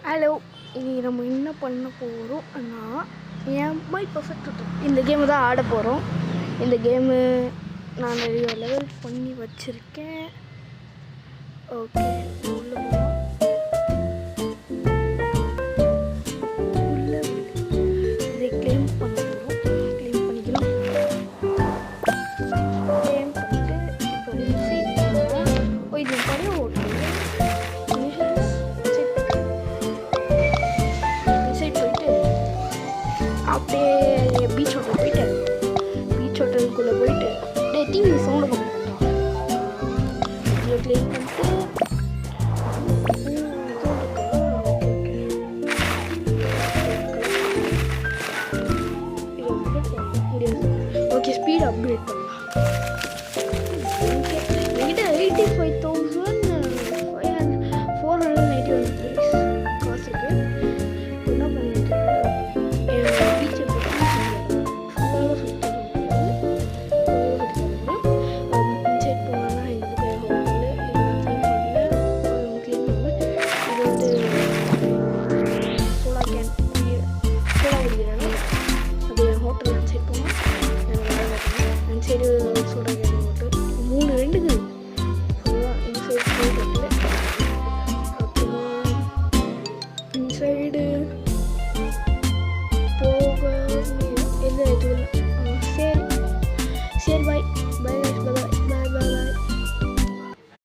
Hello, இன்றைக்கி நம்ம என்ன பண்ண போகிறோம்னா என் மை பர்ஃபெக்ட் இந்த கேமு தான் ஆட போகிறோம். இந்த கேமு நான் நிறைய லெவல் பண்ணி வச்சுருக்கேன். ஓகே, உள்ள போகலாம். இதை கிளைம் பண்ண போகிறோம். கிளைம் பண்ணிக்கலாம். கிளைம் பண்ணிட்டு இப்போ டிசைட் பண்ணலாம். இது பழைய ஓட்டு அப்படியே பீச் ஹோட்டல் போயிட்டு பீச் ஹோட்டலுக்குள்ளே போயிட்டு டிவி சவுண்டு பண்ணிட்டோம். இதில் க்ளீன் பண்ணிட்டு ஓகே ஸ்பீட் அப்கிரேட் பண்ணலாம். என்கிட்ட 85,491 ருபீஸ் காசு இருக்கு. என்ன பண்ணிட்டு சைடு சோடா கேன் போட்டு 3 ரெண்டுக்கு இந்த சைடு அப்புறமா இந்த சைடு